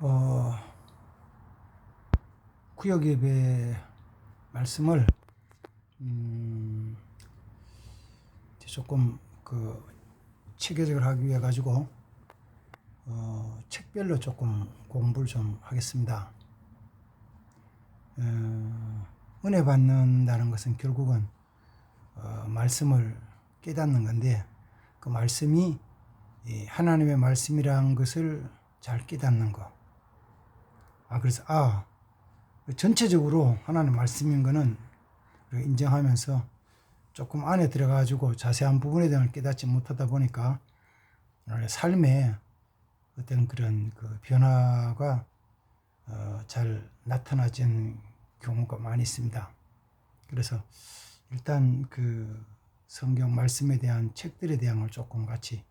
어, 구역예배 말씀을 이제 조금 체계적으로 하기 위해 가지고 책별로 조금 공부를 좀 하겠습니다. 은혜 받는다는 것은 결국은 말씀을 깨닫는 건데, 그 말씀이 하나님의 말씀이라는 것을 잘 깨닫는 거. 그래서 전체적으로 하나님 말씀인 거는 인정하면서 조금 안에 들어가가지고 자세한 부분에 대한 깨닫지 못하다 보니까 삶에 어떤 그런 변화가 잘 나타나진 경우가 많이 있습니다. 그래서 일단 성경 말씀에 대한 책들에 대한 걸 조금 같이,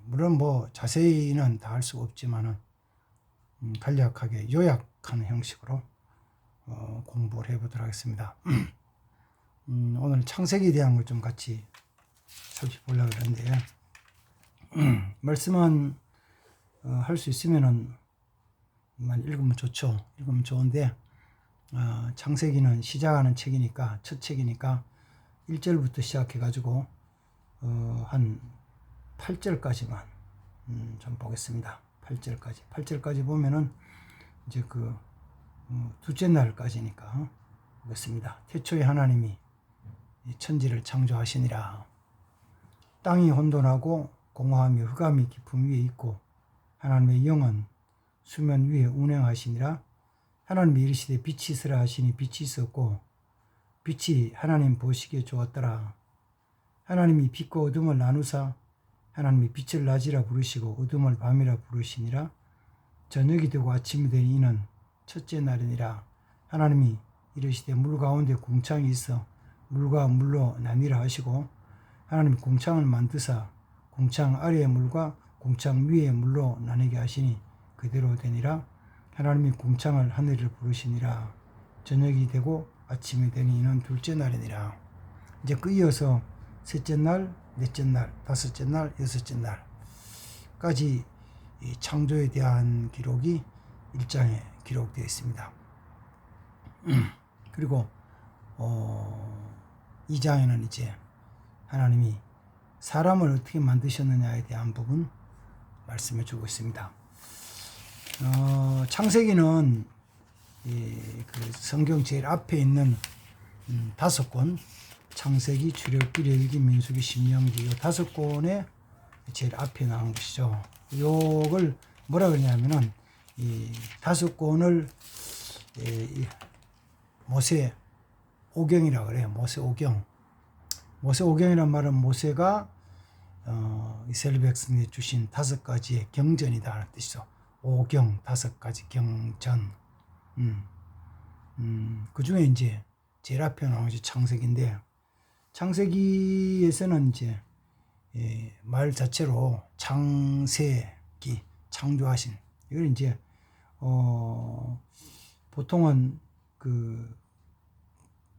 물론 자세히는 다 할 수가 없지만은 간략하게 요약하는 형식으로 공부를 해보도록 하겠습니다. 오늘 창세기에 대한 걸 좀 같이 살펴보려고 그러는데, 말씀은 할 수 있으면은 읽으면 좋죠. 읽으면 좋은데, 창세기는 시작하는 책이니까, 첫 책이니까 1절부터 시작해가지고 한 8절까지만 좀 보겠습니다. 8절까지 보면은 이제 둘째 날까지니까 보겠습니다. 태초에 하나님이 천지를 창조하시니라. 땅이 혼돈하고 공허하며 흑암이 깊음 위에 있고 하나님의 영은 수면 위에 운행하시니라. 하나님이 이르시되 빛이 있으라 하시니 빛이 있었고 빛이 하나님 보시기에 좋았더라. 하나님이 빛과 어둠을 나누사 하나님이 빛을 낮이라 부르시고 어둠을 밤이라 부르시니라. 저녁이 되고 아침이 되니 이는 첫째 날이니라. 하나님이 이르시되 물 가운데 궁창이 있어 물과 물로 나뉘라 하시고 하나님이 궁창을 만드사 궁창 아래의 물과 궁창 위의 물로 나뉘게 하시니 그대로 되니라. 하나님이 궁창을 하늘을 부르시니라. 저녁이 되고 아침이 되니 이는 둘째 날이니라. 이제 이어서 셋째 날, 넷째 날, 다섯째 날, 여섯째 날까지 이 창조에 대한 기록이 1장에 기록되어 있습니다. 그리고 2장에는 이제 하나님이 사람을 어떻게 만드셨느냐에 대한 부분 말씀해 주고 있습니다. 창세기는 성경 제일 앞에 있는 5권, 창세기, 출애굽기, 레위기, 민수기, 신명기, 이 5권의 제일 앞에 나온 것이죠. 요걸 뭐라 그러냐면은 이 5권을 모세 오경이라고 그래요. 모세 오경. 모세 오경이란 말은 모세가 이스라엘 백성에 주신 5가지의 경전이다 하는 뜻이죠. 오경, 5가지 경전. 그 중에 이제 제일 앞에 나온 것이 창세기인데, 창세기에서는 이제 말 자체로 창세기, 창조하신, 이걸 이제 보통은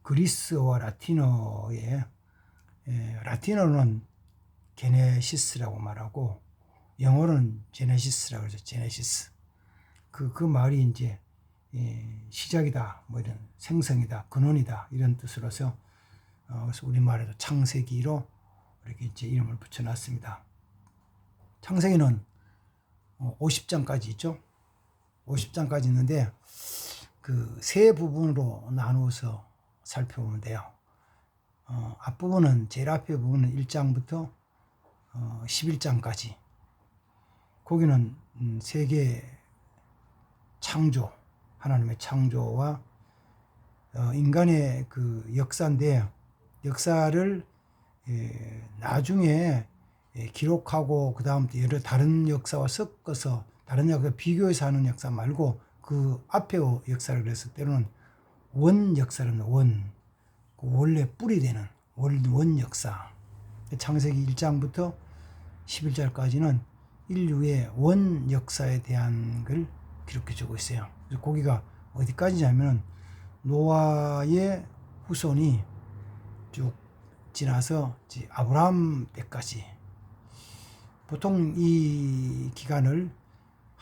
그리스어와 라틴어에, 라틴어는 게네시스라고 말하고 영어로는 제네시스라고 그러죠. 제네시스. 그 말이 이제 시작이다, 이런 생성이다, 근원이다, 이런 뜻으로서 그래서 우리말에도 창세기로 이렇게 이제 이름을 붙여놨습니다. 창세기는 50장까지 있죠. 50장까지 있는데 세 부분으로 나누어서 살펴보면 돼요. 앞부분은, 제일 앞에 부분은 1장부터 11장까지. 거기는 세계 창조, 하나님의 창조와 인간의 역사인데, 역사를 나중에 기록하고 그 다음 여러 다른 역사와 섞어서 다른 역사 비교해서 하는 역사 말고 그 앞에 역사를, 그래서 때로는 원 역사는 원래 뿌리 되는 원 역사. 창세기 1장부터 11장까지는 인류의 원 역사에 대한 걸 기록해 주고 있어요. 그래서 거기가 어디까지냐면 노아의 후손이 쭉 지나서 아브라함 때까지. 보통 이 기간을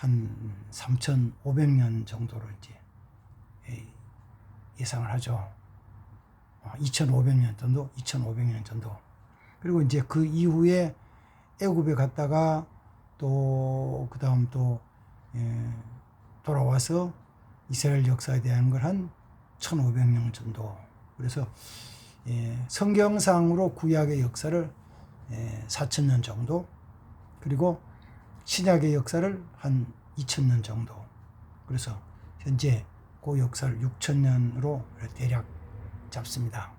한 3,500년 정도로 이제 예상을 하죠. 2,500년 정도, 2,500년 정도. 그리고 이제 그 이후에 애굽에 갔다가 또 그다음 또 돌아와서 이스라엘 역사에 대한 걸 한 1,500년 정도. 그래서 성경상으로 구약의 역사를 4,000년 정도, 그리고 신약의 역사를 한 2,000년 정도. 그래서 현재 그 역사를 6,000년으로 대략 잡습니다.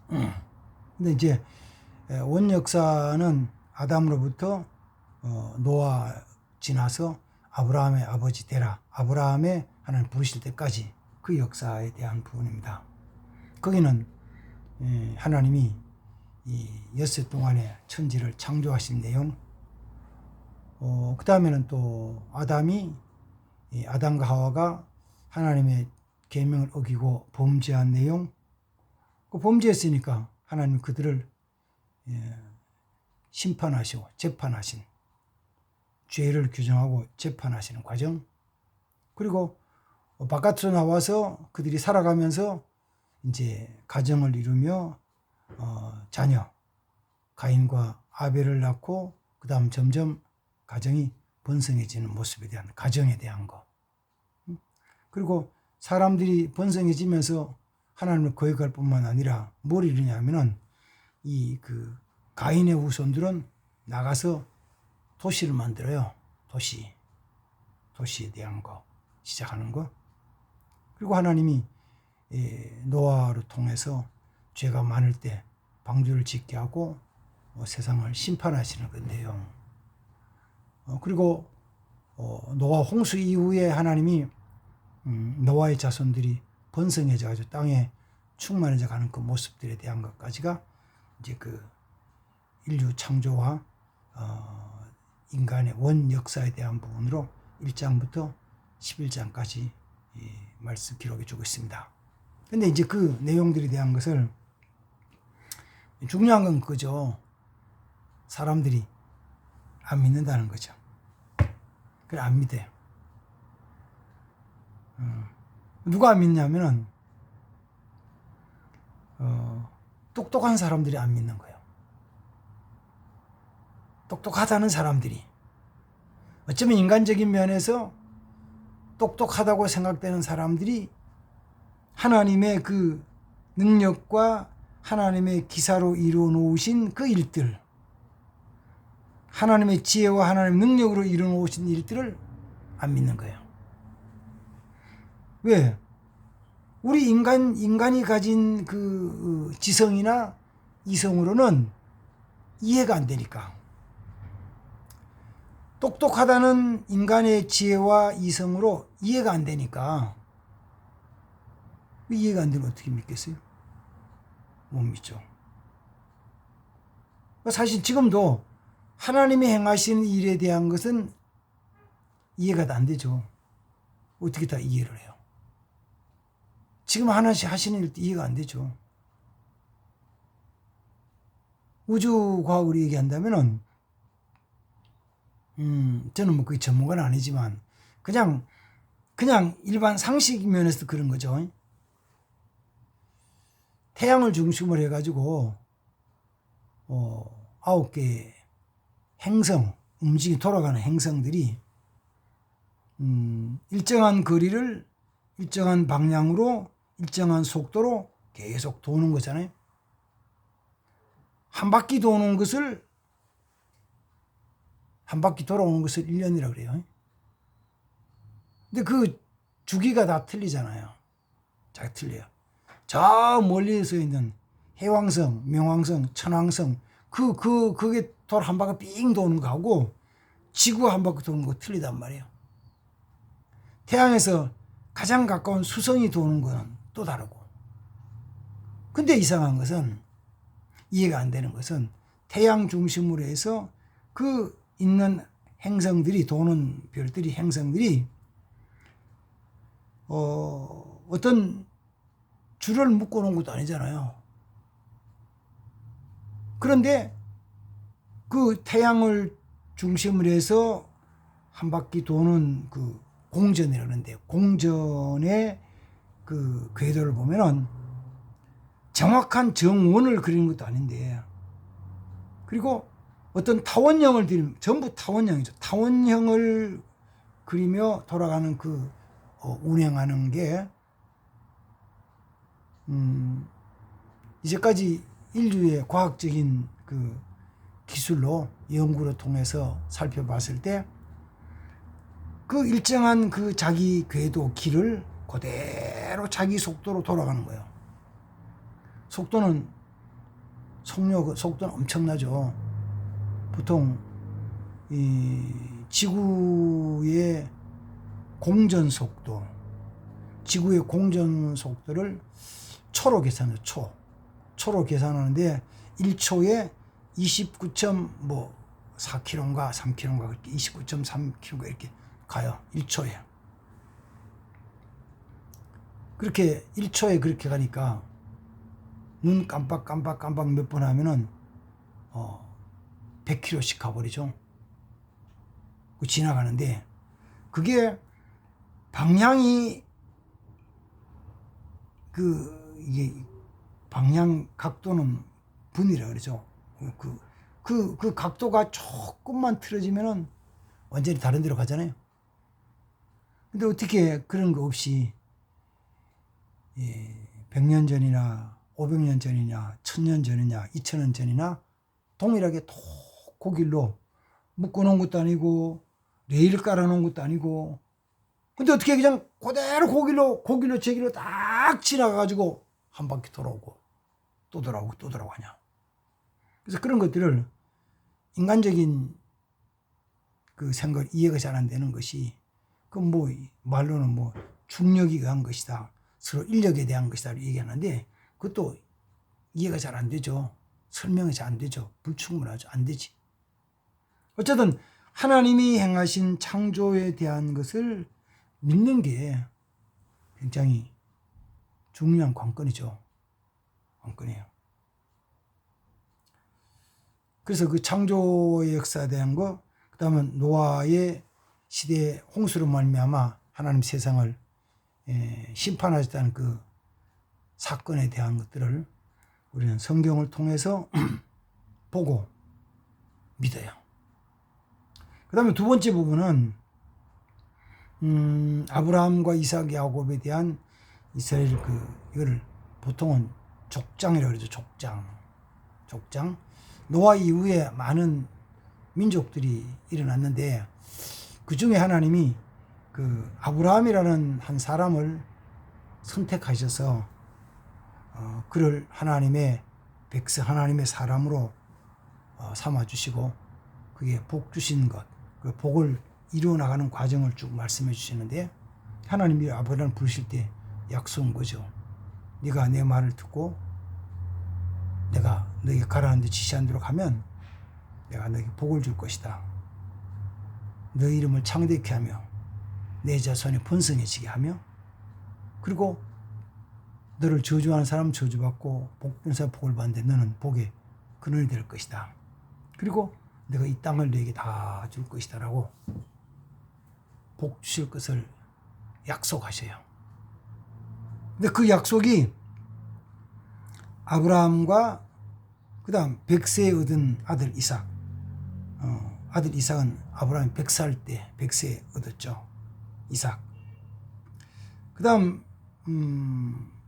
근데 이제 원 역사는 아담으로부터 노아 지나서 아브라함의 아버지 데라, 아브라함의 하나님 부르실 때까지 그 역사에 대한 부분입니다. 거기는 하나님이 이 엿새 동안에 천지를 창조하신 내용, 그 다음에는 또 아담과 하와가 하나님의 계명을 어기고 범죄한 내용, 그 범죄했으니까 하나님 그들을 심판하시고 재판하신, 죄를 규정하고 재판하시는 과정, 그리고 바깥으로 나와서 그들이 살아가면서 이제 가정을 이루며 자녀 가인과 아벨을 낳고 그 다음 점점 가정이 번성해지는 모습에 대한, 가정에 대한 거, 그리고 사람들이 번성해지면서 하나님을 거역할 뿐만 아니라 뭘 이루냐면은 이 그 가인의 후손들은 나가서 도시를 만들어요. 도시에 대한 거 시작하는 거. 그리고 하나님이 노아를 통해서 죄가 많을 때 방주를 짓게 하고 세상을 심판하시는 그 내용. 그리고 노아 홍수 이후에 하나님이 노아의 자손들이 번성해져 가지고 땅에 충만해져 가는 그 모습들에 대한 것까지가 이제 그 인류 창조와 인간의 원 역사에 대한 부분으로 1장부터 11장까지 말씀 기록해 주고 있습니다. 근데 이제 그 내용들에 대한 것을, 중요한 건 그죠. 사람들이 안 믿는다는 거죠. 그래, 안 믿어요. 누가 안 믿냐면은 똑똑한 사람들이 안 믿는 거예요. 똑똑하다는 사람들이, 어쩌면 인간적인 면에서 똑똑하다고 생각되는 사람들이 하나님의 그 능력과 하나님의 기사로 이루어 놓으신 그 일들, 하나님의 지혜와 하나님의 능력으로 이루어 놓으신 일들을 안 믿는 거예요. 왜? 우리 인간이 가진 그 지성이나 이성으로는 이해가 안 되니까. 똑똑하다는 인간의 지혜와 이성으로 이해가 안 되니까. 이해가 안 되면 어떻게 믿겠어요? 못 믿죠. 사실 지금도 하나님이 행하시는 일에 대한 것은 이해가 안 되죠. 어떻게 다 이해를 해요? 지금 하나씩 하시는 일도 이해가 안 되죠. 우주과학으로 얘기한다면은, 저는 뭐 그게 전문가는 아니지만, 그냥 일반 상식 면에서 그런 거죠. 태양을 중심으로 해가지고, 9개의 행성, 돌아가는 행성들이, 일정한 거리를 일정한 방향으로, 일정한 속도로 계속 도는 거잖아요. 한 바퀴 돌아오는 것을 1년이라고 그래요. 근데 그 주기가 다 틀리잖아요. 잘 틀려요. 저 멀리서 있는 해왕성, 명왕성, 천왕성, 그게 한 바퀴 삥 도는 거하고 지구 한 바퀴 도는 거 틀리단 말이에요. 태양에서 가장 가까운 수성이 도는 거는 또 다르고. 근데 이상한 것은, 이해가 안 되는 것은, 태양 중심으로 해서 그 있는 행성들이, 도는 별들이, 행성들이 어떤 줄을 묶어 놓은 것도 아니잖아요. 그런데 그 태양을 중심으로 해서 한 바퀴 도는 그 공전이라는데, 공전의 그 궤도를 보면은 정확한 정원을 그리는 것도 아닌데, 그리고 어떤 타원형을 그리면 전부 타원형이죠. 타원형을 그리며 돌아가는 그 운행하는 게 이제까지 인류의 과학적인 그 기술로 연구를 통해서 살펴봤을 때 그 일정한 그 자기 궤도 길을 그대로 자기 속도로 돌아가는 거예요. 속도는 속도는 엄청나죠. 보통 이 지구의 공전 속도를 초로 계산해요. 초로 계산하는데 1초에 29.4km인가 3km인가 그렇게 29.3km인가 이렇게 가요. 1초에. 그렇게 1초에 그렇게 가니까 눈 깜빡 몇 번 하면은 100km씩 가버리죠. 지나가는데 그게 방향이 이게 방향 각도는 분이라 그러죠. 그 각도가 조금만 틀어지면은 완전히 다른 데로 가잖아요. 근데 어떻게 그런 거 없이 100년 전이나 500년 전이냐 1000년 전이냐 2000년 전이나 동일하게 그 길로 묶어놓은 것도 아니고 레일 깔아놓은 것도 아니고, 근데 어떻게 그냥 그대로 그 길로 제 길로 딱 지나가가지고 한 바퀴 돌아오고 또 돌아오냐. 그래서 그런 것들을 인간적인 그 생각 이해가 잘 안 되는 것이, 그 말로는 중력에 의한 것이다, 서로 인력에 대한 것이다 얘기하는데 그것도 이해가 잘 안 되죠. 설명이 잘 안 되죠. 불충분하죠. 안 되지. 어쨌든 하나님이 행하신 창조에 대한 것을 믿는 게 굉장히 중요한 관건이죠. 관건이에요. 그래서 그 창조의 역사에 대한 거, 그 다음은 노아의 시대에 홍수로 말미암아 하나님 세상을 심판하셨다는 그 사건에 대한 것들을 우리는 성경을 통해서 보고 믿어요. 그 다음에 두 번째 부분은 아브라함과 이삭, 야곱에 대한 이스라엘 이거를 보통은 족장이라고 그러죠. 족장. 노아 이후에 많은 민족들이 일어났는데 그 중에 하나님이 그 아브라함이라는 한 사람을 선택하셔서 그를 하나님의 백성, 하나님의 사람으로 삼아주시고 그게 복 주신 것, 그 복을 이루어 나가는 과정을 쭉 말씀해 주시는데, 하나님이 아브라함을 부르실 때 약속한 거죠. 네가 내 말을 듣고 내가 너에게 가라는 데 지시한 대로 가면 내가 너에게 복을 줄 것이다. 너 이름을 창대케 하며 내 자손이 번성해지게 하며, 그리고 너를 저주하는 사람은 저주받고 복된 사람 복을 받는데 너는 복의 근원이 될 것이다. 그리고 내가 이 땅을 너에게 다 줄 것이다 라고 복 주실 것을 약속하셔요. 근데 그 약속이 아브라함과 그 다음 100세에 얻은 아들 이삭, 아들 이삭은 아브라함이 100살 때 100세에 얻었죠. 이삭. 그 다음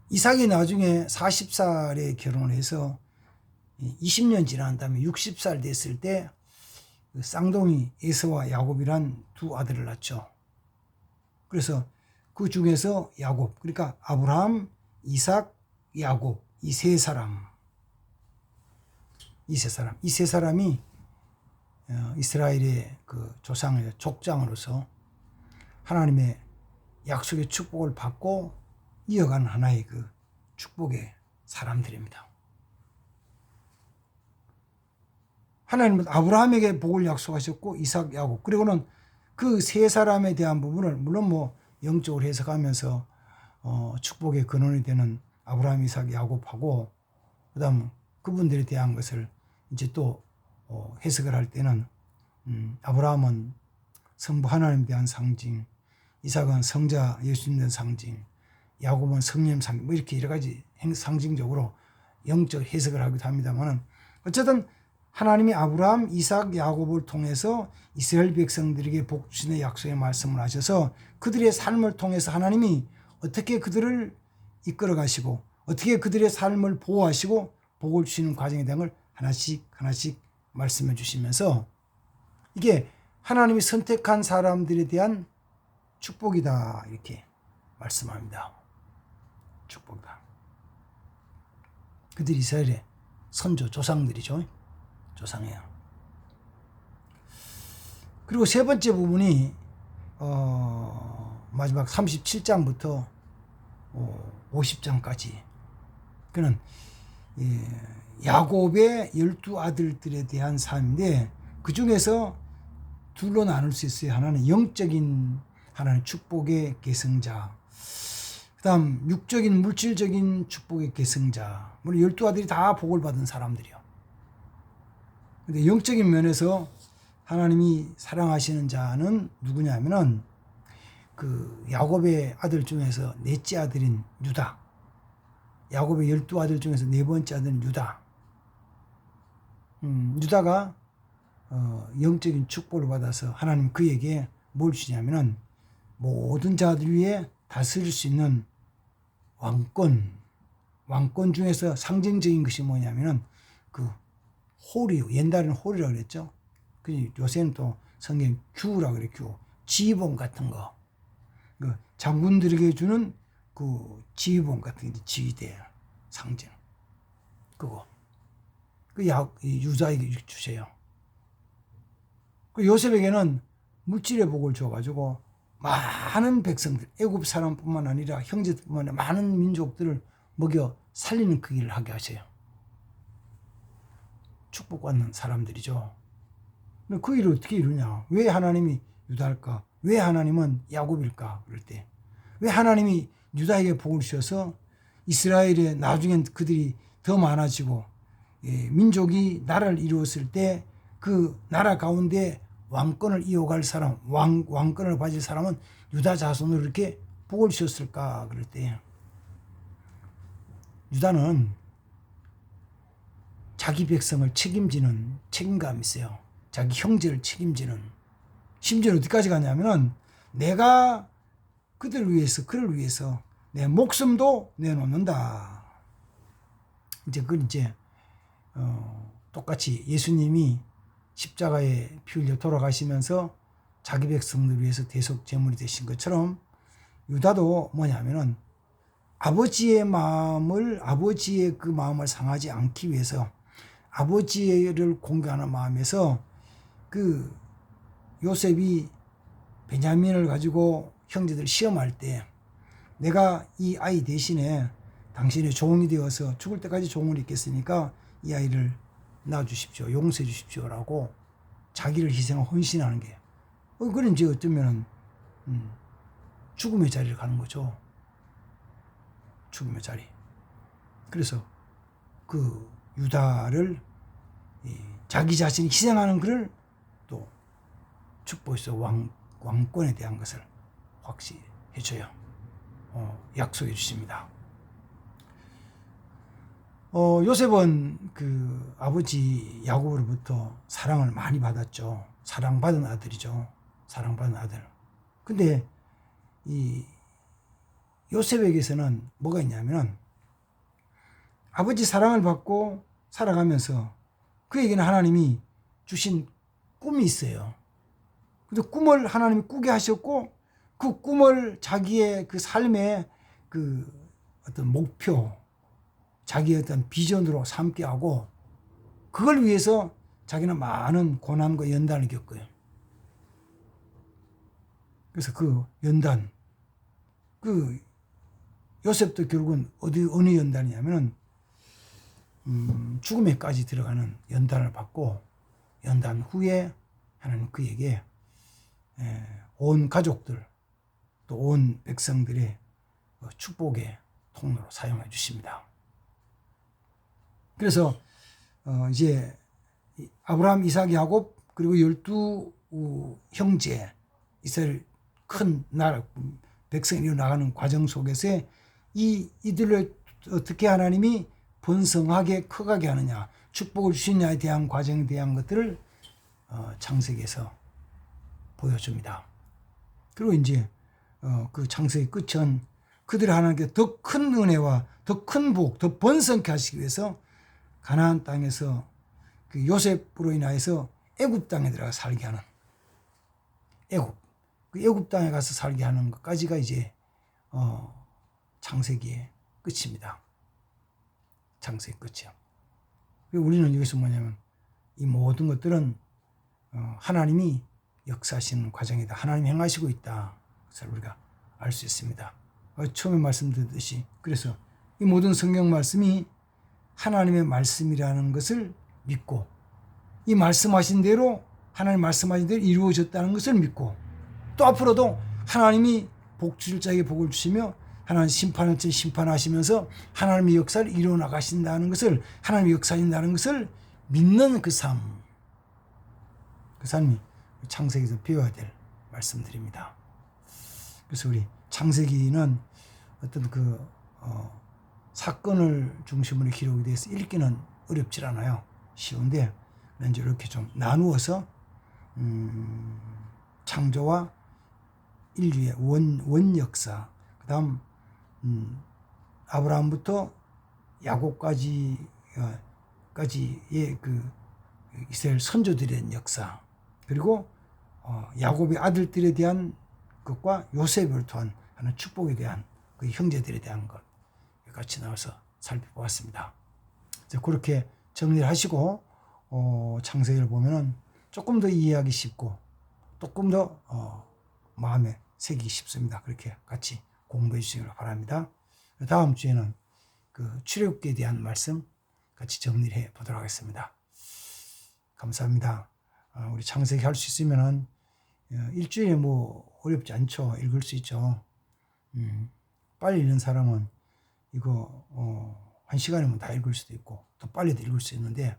이삭이 나중에 40살에 결혼을 해서 20년 지난 다음에 60살 됐을 때 쌍둥이 에서와 야곱이란 두 아들을 낳죠. 그래서 그 중에서 야곱, 그러니까 아브라함, 이삭, 야곱, 이 세 사람이 이스라엘의 그 조상의 족장으로서 하나님의 약속의 축복을 받고 이어가는 하나의 그 축복의 사람들입니다. 하나님은 아브라함에게 복을 약속하셨고 이삭, 야곱, 그리고는 그 세 사람에 대한 부분을 물론 영적으로 해석하면서 축복의 근원이 되는 아브라함, 이삭, 야곱하고 그다음 그분들에 대한 것을 이제 또 해석을 할 때는 아브라함은 성부 하나님에 대한 상징, 이삭은 성자 예수님에 대한 상징, 야곱은 성령 상징, 뭐 이렇게 여러 가지 상징적으로 영적 해석을 하기도 합니다만, 어쨌든 하나님이 아브라함, 이삭, 야곱을 통해서 이스라엘 백성들에게 복 주시는 약속의 말씀을 하셔서 그들의 삶을 통해서 하나님이 어떻게 그들을 이끌어 가시고 어떻게 그들의 삶을 보호하시고 복을 주시는 과정에 대한 걸 하나씩 하나씩 말씀해 주시면서 이게 하나님이 선택한 사람들에 대한 축복이다 이렇게 말씀합니다. 축복이다. 그들이 이스라엘의 선조 조상들이죠. 조상이에요. 그리고 세 번째 부분이 마지막 37장부터 50장까지 그는 야곱의 12아들들에 대한 삶인데 그 중에서 둘로 나눌 수 있어요. 하나는 영적인, 하나는 축복의 계승자, 그 다음 육적인 물질적인 축복의 계승자. 물론 12아들이 다 복을 받은 사람들이요. 근데 영적인 면에서 하나님이 사랑하시는 자는 누구냐면은 그 야곱의 아들 중에서 넷째 아들인 유다, 야곱의 12아들 중에서 네 번째 아들인 유다. 유다가 영적인 축복을 받아서 하나님 그에게 뭘 주냐면은 모든 자들 위에 다스릴 수 있는 왕권 중에서 상징적인 것이 뭐냐면은 그 홀이요. 옛날에는 홀이라고 그랬죠. 요새는 또 성경 규라고 그래. 규. 지휘봉 같은 거. 그 장군들에게 주는 그 지휘봉 같은 게 지휘대 상징. 그거. 유다에게 주세요. 그 요셉에게는 물질의 복을 줘가지고 많은 백성들, 애굽 사람뿐만 아니라 형제뿐만 아니라 많은 민족들을 먹여 살리는 그 일을 하게 하세요. 축복받는 사람들이죠. 근데 그 일을 어떻게 이루냐? 왜 하나님이 유다일까? 왜 하나님은 야곱일까? 그럴 때 왜 하나님이 유다에게 복을 주셔서 이스라엘에 나중엔 그들이 더 많아지고 민족이 나라를 이루었을 때 그 나라 가운데 왕권을 이어갈 사람, 왕권을 가질 사람은 유다 자손으로 이렇게 복을 주셨을까? 그럴 때 유다는 자기 백성을 책임지는 책임감이 있어요. 자기 형제를 책임지는. 심지어 어디까지 가냐면은 내가 그들을 위해서 내 목숨도 내놓는다. 그건 똑같이 예수님이 십자가에 피 흘려 돌아가시면서 자기 백성들을 위해서 대속 제물이 되신 것처럼 유다도 뭐냐면은 아버지의 그 마음을 상하지 않기 위해서 아버지를 공경하는 마음에서 그 요셉이 베냐민을 가지고 형제들 시험할 때 내가 이 아이 대신에 당신의 종이 되어서 죽을 때까지 종을 있겠으니까 이 아이를 낳아주십시오. 용서해 주십시오라고 자기를 희생하고 헌신하는 게 그건 이제 어쩌면 죽음의 자리를 가는 거죠. 죽음의 자리. 그래서 그 유다를 자기 자신이 희생하는 것을 또 축복해서 왕권에 대한 것을 확실히 해줘요. 약속해 주십니다. 요셉은 그 아버지 야곱으로부터 사랑을 많이 받았죠. 사랑받은 아들이죠. 사랑받은 아들. 근데 이 요셉에게서는 뭐가 있냐면 아버지 사랑을 받고 살아가면서 그에게는 하나님이 주신 꿈이 있어요. 근데 꿈을 하나님이 꾸게 하셨고 그 꿈을 자기의 그 삶의 그 어떤 목표, 자기의 어떤 비전으로 삼게 하고 그걸 위해서 자기는 많은 고난과 연단을 겪어요. 그래서 그 연단, 그 요셉도 결국은 어느 연단이냐면은 죽음에까지 들어가는 연단을 받고 연단 후에 하나님 그에게 온 가족들 또 온 백성들의 축복의 통로로 사용해 주십니다. 그래서 이제 아브라함, 이삭, 야곱 그리고 12 형제 이스라엘 큰 나라 백성이 일어나가는 과정 속에서 이들을 어떻게 하나님이 번성하게 커가게 하느냐, 축복을 주시느냐에 대한 과정에 대한 것들을 창세기에서 보여줍니다. 그리고 이제 그 창세기 끝은 그들이 하나님께 더 큰 은혜와 더 큰 복, 더 번성케 하시기 위해서 가나안 땅에서 그 요셉으로 인하여서 애굽 땅에 들어가 살게 하는 그 애굽 땅에 가서 살게 하는 것까지가 이제 창세기의 끝입니다. 창세기 끝이요. 우리는 여기서 뭐냐면 이 모든 것들은 하나님이 역사하시는 과정이다. 하나님이 행하시고 있다. 그래서 우리가 알 수 있습니다. 처음에 말씀드렸듯이 그래서 이 모든 성경 말씀이 하나님의 말씀이라는 것을 믿고 이 말씀하신 대로 하나님 말씀하신 대로 이루어졌다는 것을 믿고 또 앞으로도 하나님이 복 주실 자에게 복을 주시며 하나님 심판할 때 심판하시면서 하나님의 역사를 이루어 나가신다는 것을 하나님의 역사하신다는 것을 믿는 그 삶, 그 삶이 창세기에서 배워야 될 말씀드립니다. 그래서 우리 창세기는 어떤 그 사건을 중심으로 기록이 돼서 읽기는 어렵질 않아요. 쉬운데 이제 이렇게 좀 나누어서 창조와 인류의 원 역사, 그 다음 아브라함부터 야곱까지의 그 이스라엘 선조들에 대한 역사, 그리고 야곱의 아들들에 대한 것과 요셉을 통한 하는 축복에 대한 그 형제들에 대한 것 같이 나와서 살펴보았습니다. 그렇게 정리를 하시고 창세기를 보면은 조금 더 이해하기 쉽고 조금 더 마음에 새기기 쉽습니다. 그렇게 같이 공부해 주시기 바랍니다. 다음 주에는 그 출애굽기에 대한 말씀 같이 정리를 해 보도록 하겠습니다. 감사합니다. 우리 창세기 할 수 있으면은 일주일에 뭐 어렵지 않죠. 읽을 수 있죠. 빨리 읽는 사람은 이거 1시간이면 다 읽을 수도 있고 또 빨리도 읽을 수 있는데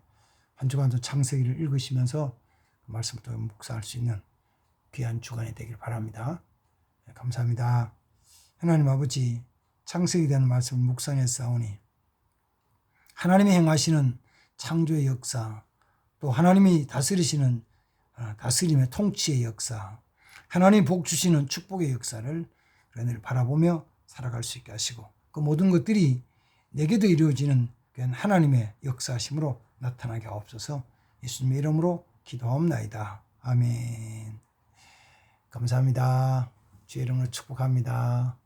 한 주간도 창세기를 읽으시면서 그 말씀을 또 묵상할 수 있는 귀한 주간이 되길 바랍니다. 감사합니다. 하나님 아버지, 창세기에 대한 말씀을 묵상했사오니 하나님이 행하시는 창조의 역사, 또 하나님이 다스리시는 다스림의 통치의 역사, 하나님 복 주시는 축복의 역사를 늘 바라보며 살아갈 수 있게 하시고 그 모든 것들이 내게도 이루어지는 하나님의 역사심으로 나타나게 하옵소서. 예수님의 이름으로 기도하옵나이다. 아멘. 감사합니다. 주의 이름으로 축복합니다.